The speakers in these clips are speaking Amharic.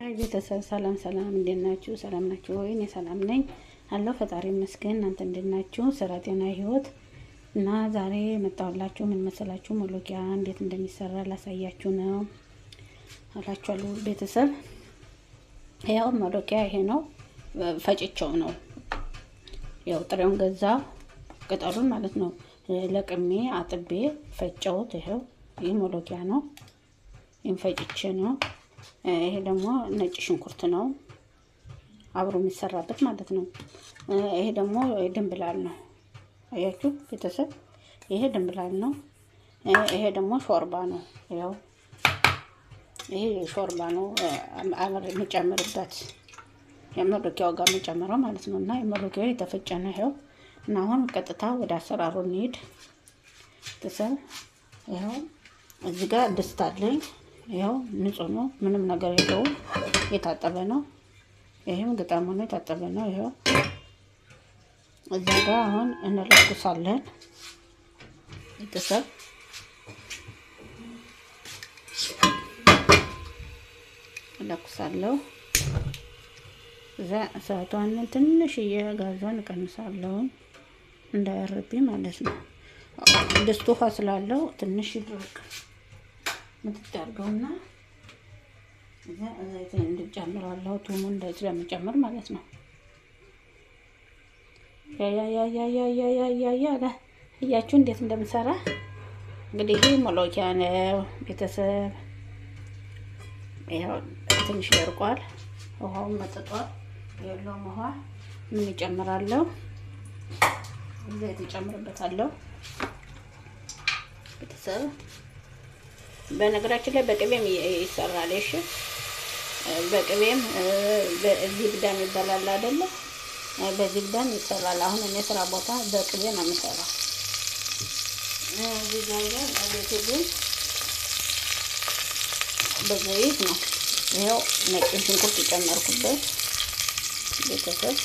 አይ ቤተሰብ ሰላም ሰላም፣ እንዴት ናችሁ? ሰላም ናችሁ ወይ? እኔ ሰላም ነኝ አለሁ፣ ፈጣሪ ይመስገን። እናንተ እንዴት ናችሁ? ስራ፣ ጤና፣ ህይወት እና ዛሬ መጣሁላችሁ ምን መሰላችሁ? ሞሎኪያ እንዴት እንደሚሰራ ላሳያችሁ ነው አላችኋለሁ ቤተሰብ። ያው ሞሎኪያ ይሄ ነው፣ ፈጭቸው ነው። ያው ጥሬውን ገዛ ቅጠሉን ማለት ነው። ለቅሜ አጥቤ ፈጨሁት። ይሄው ይህ ሞሎኪያ ነው፣ ፈጭቼ ነው። ይሄ ደግሞ ነጭ ሽንኩርት ነው አብሮ የሚሰራበት ማለት ነው። ይሄ ደግሞ ድንብላል ነው። አያችሁ ቤተሰብ፣ ይሄ ድንብላል ነው። ይሄ ደግሞ ሾርባ ነው። ያው ይሄ ሾርባ ነው አብሬ የምጨምርበት የሞሎኪያው ጋር የምጨምረው ማለት ነው። እና የሞሎኪያው የተፈጨ ነው ይሄው። እና አሁን ቀጥታ ወደ አሰራሩ እንሂድ ቤተሰብ። ይሄው እዚህ ጋር ድስት አለኝ። ይሄው ንጹህ ነው፣ ምንም ነገር የለውም፣ የታጠበ ነው። ይሄም ግጣሙ ነው፣ የታጠበ ነው። ይሄው እዛ ጋር አሁን እንለኩሳለን ቤተሰብ። እለኩሳለሁ። እዛ እሳቷን ትንሽዬ ጋዟን እቀንሳለሁ እንዳያርብኝ ማለት ነው። ድስቱ ውሃ ስላለው ትንሽ ይድርቅ ምጥጥ አድርገውና እዛ ዘይት እንጨምራለሁ። ቱሙ እንደዚህ ስለምጨምር ማለት ነው። ያ እያችሁ እንዴት እንደምሰራ እንግዲህ። ይሄ ሞሎኪያ ነው ቤተሰብ። ይሄው ትንሽ ደርቋል፣ ውሃውን መጥጧል። የለውም ውሃ ምን እጨምራለሁ? ዘይት እጨምርበታለሁ ቤተሰብ። በነገራችን ላይ በቅቤም ይሰራል። እሺ በቅቤም በዚብዳን ይባላል አይደለ? በዚብዳን ይሰራል። አሁን እኔ ስራ ቦታ በቅቤ ነው የምሰራው። እዚህ ጋር አቤት ግን በዘይት ነው። ይሄው ነጭ ሽንኩርት የጨመርኩበት ቤተሰብ።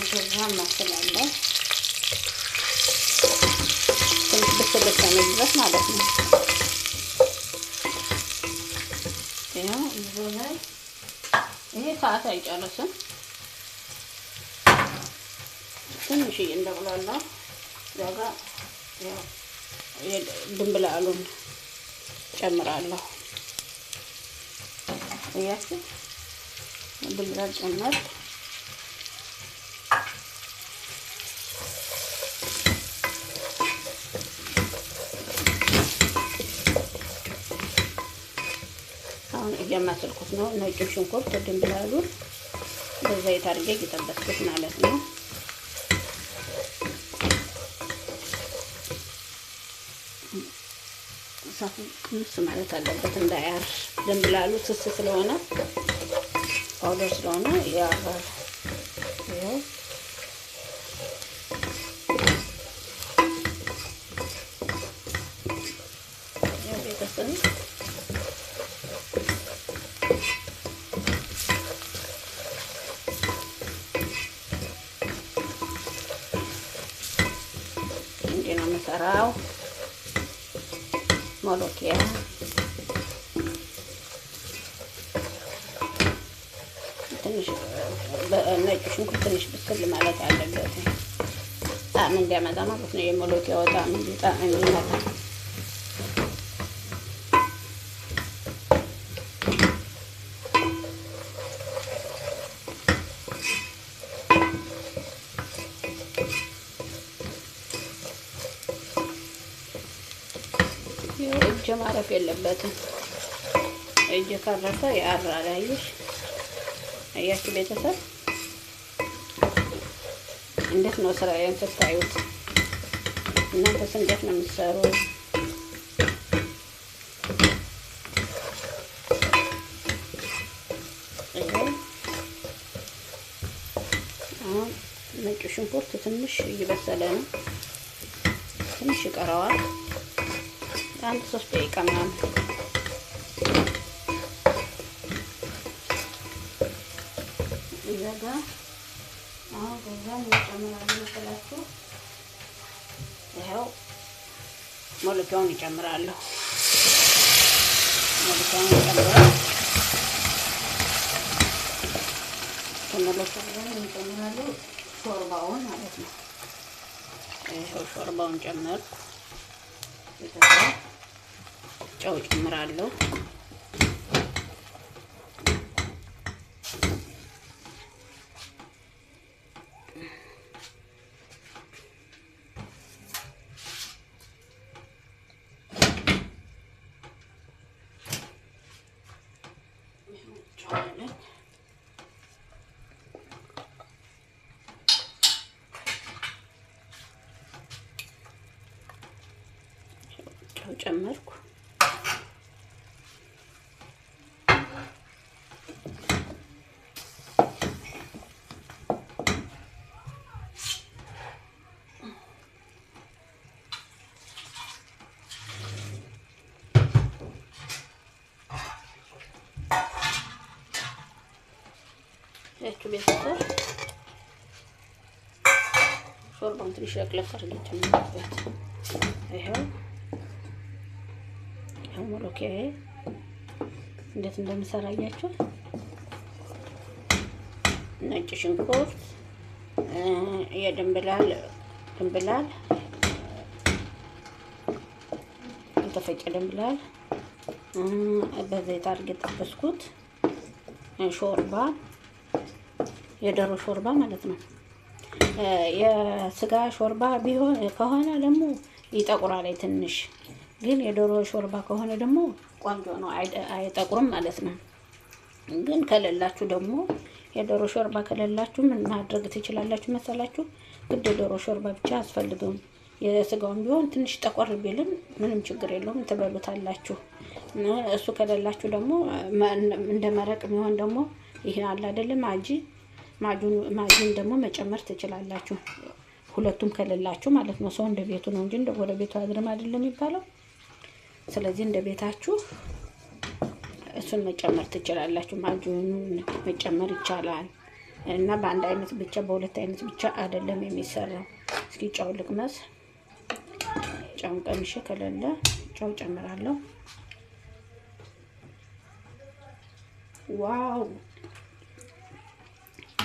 ከዛ ማሰላለሁ ትንሽ በሰለሰነ ድረስ ማለት ነው። ያው እዚህ ላይ ይሄ ሰዓት አይጨርስም። ትንሽ እንደብላላ ዛጋ ያው ድንብላሉን ጨምራለሁ። እያችሁ ድንብላል ጨመር። እያማሰልኩት ነው። ነጭ ሽንኩርት ድንብላሉን በዘይት አድርጌ እየጠበስኩት ማለት ነው። እሳቱ ቅንስ ማለት አለበት እንዳያር። ድንብላሉ ስስ ስለሆነ ፓውደር ስለሆነ ያራል። ይኸው ቤተሰብ ነው የምሰራው ሞሎኪያ። ትንሽ ነጭ ሽንኩርት ትንሽ ብስል ማለት አለበት ጣዕም እንዲያመጣ ማለት ነው። የሞሎኪያው ጣዕም እንዲመጣ እጅ ማረፍ የለበትም። እጅ ካረፈ ያራል። አያችሁ ቤተሰብ፣ እንዴት ነው ስራዬን ስታዩት? እናንተስ እንዴት ነው የምትሰሩ? አሁን ነጭ ሽንኩርት ትንሽ እየበሰለ ነው፣ ትንሽ ይቀረዋል። አንድ 3 ደቂቃ ምናምን ይዘጋ። አሁን ከዛ ምን ጨምራለሁ መሰላችሁ? ሞለኪያውን እጨምራለሁ። ሞለኪያውን እጨምራለሁ። ከሞለኪያው እጨምራለሁ ሾርባውን ማለት ነው። ይሄው ሾርባውን ጨመርኩ። ጨው እጨምራለሁ። ጨመርኩ። ቤተሰብ ሾርባውን ትንሽ ለቅለቅ አድርጌ ጨምርበት። ይሄው ሞለኪያዬ እንዴት እንደምሰራ አያችሁ። ነጭ ሽንኩርት፣ ድንብላል የተፈጨ ድንብላል በዘይት አድርጌ ጠበስኩት። ሾርባ የዶሮ ሾርባ ማለት ነው። የስጋ ሾርባ ቢሆን ከሆነ ደግሞ ይጠቁራል ትንሽ፣ ግን የዶሮ ሾርባ ከሆነ ደግሞ ቆንጆ ነው፣ አይጠቁርም ማለት ነው። ግን ከሌላችሁ ደግሞ የዶሮ ሾርባ ከሌላችሁ ምን ማድረግ ትችላላችሁ መሰላችሁ? ግድ የዶሮ ሾርባ ብቻ አያስፈልግም። የስጋውን ቢሆን ትንሽ ጠቆር ቢልም ምንም ችግር የለውም፣ ትበሉታላችሁ። እሱ ከሌላችሁ ደግሞ እንደ መረቅ የሚሆን ደግሞ ይሄ አለ አይደለም ማጁን ደግሞ መጨመር ትችላላችሁ። ሁለቱም ከሌላችሁ ማለት ነው። ሰው እንደ ቤቱ ነው እንጂ እንደ ወደ ቤቱ አድርም አይደለም የሚባለው። ስለዚህ እንደ ቤታችሁ እሱን መጨመር ትችላላችሁ። ማጁን መጨመር ይቻላል እና በአንድ አይነት ብቻ በሁለት አይነት ብቻ አይደለም የሚሰራው። እስኪ ጨው ልቅመስ። ጨውን ቀምሼ ከሌለ ጨው ጨምራለሁ። ዋው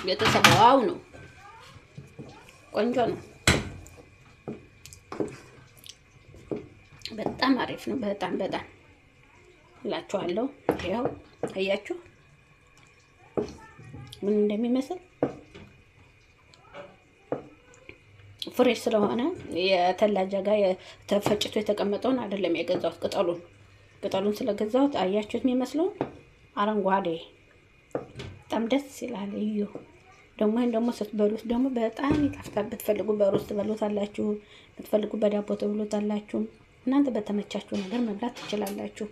ቤተሰብ ዋው ነው፣ ቆንጆ ነው፣ በጣም አሪፍ ነው። በጣም እላችኋለሁ። ይኸው አያችሁ ምን እንደሚመስል። ፍሬሽ ስለሆነ የተላጃ ጋር ተፈጭቶ የተቀመጠውን አይደለም የገዛሁት፣ ቅጠሉን ስለገዛሁት አያችሁት የሚመስለው አረንጓዴ፣ በጣም ደስ ይላል። እዩ ደግሞ ይሄን ደግሞ ስትበሉት ደግሞ በጣም ይጣፍጣል። ብትፈልጉ በሩዝ ትበሉታላችሁ፣ ብትፈልጉ በዳቦ ትበሉታላችሁ። እናንተ በተመቻችሁ ነገር መብላት ትችላላችሁ።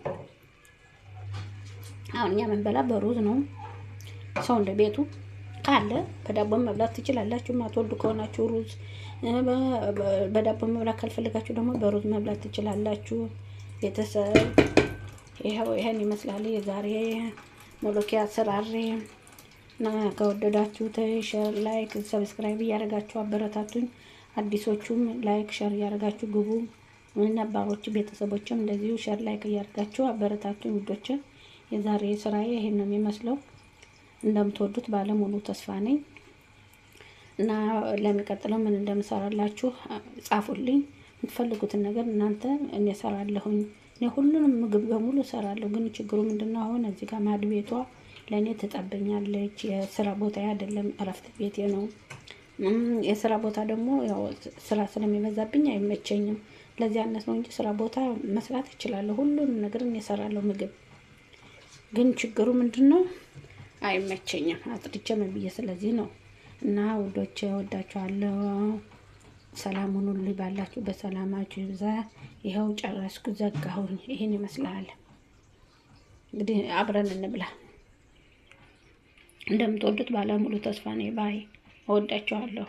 አሁን እኛ የምንበላ በሩዝ ነው። ሰው እንደ ቤቱ ካለ በዳቦ መብላት ትችላላችሁ። ማትወዱ ከሆናችሁ ሩዝ፣ በዳቦ መብላት ካልፈልጋችሁ ደግሞ በሩዝ መብላት ትችላላችሁ። ቤተሰብ ይሄን ይመስላል የዛሬ ሞለኪያ አሰራሬ እና ከወደዳችሁት ሼር፣ ላይክ፣ ሰብስክራይብ እያደረጋችሁ አበረታቱኝ። አዲሶቹም ላይክ ሼር እያደረጋችሁ ግቡ። ነባሮች ቤተሰቦችም እንደዚሁ ሼር ላይክ እያደረጋችሁ አበረታቱኝ ውዶች። የዛሬ ስራዬ ይሄን ነው የሚመስለው። እንደምትወዱት ባለሙሉ ተስፋ ነኝ እና ለሚቀጥለው ምን እንደምሰራላችሁ ጻፉልኝ። የምትፈልጉትን ነገር እናንተ እኔ እሰራለሁኝ። እኔ ሁሉንም ምግብ በሙሉ እሰራለሁ። ግን ችግሩ ምንድነው? አሁን እዚህ ጋር ማድ ቤቷ ለእኔ ትጠበኛለች። የስራ ቦታ አይደለም፣ እረፍት ቤቴ ነው። የስራ ቦታ ደግሞ ያው ስራ ስለሚበዛብኝ አይመቸኝም። ለዚህ አይነት ነው እንጂ ስራ ቦታ መስራት እችላለሁ። ሁሉንም ነገር እኔ እሰራለሁ ምግብ። ግን ችግሩ ምንድነው? አይመቸኝም አጥርቼ ምን ብዬ። ስለዚህ ነው እና ውዶቼ ወዳችኋለሁ። ሰላም ሁኑልኝ። ባላችሁ በሰላማችሁ ይብዛ። ይኸው ጨረስኩ፣ ዘጋሁኝ። ይሄን ይመስላል እንግዲህ አብረን እንብላ። እንደምትወዱት ባለሙሉ ተስፋ ነኝ። ባይ። እወዳችኋለሁ።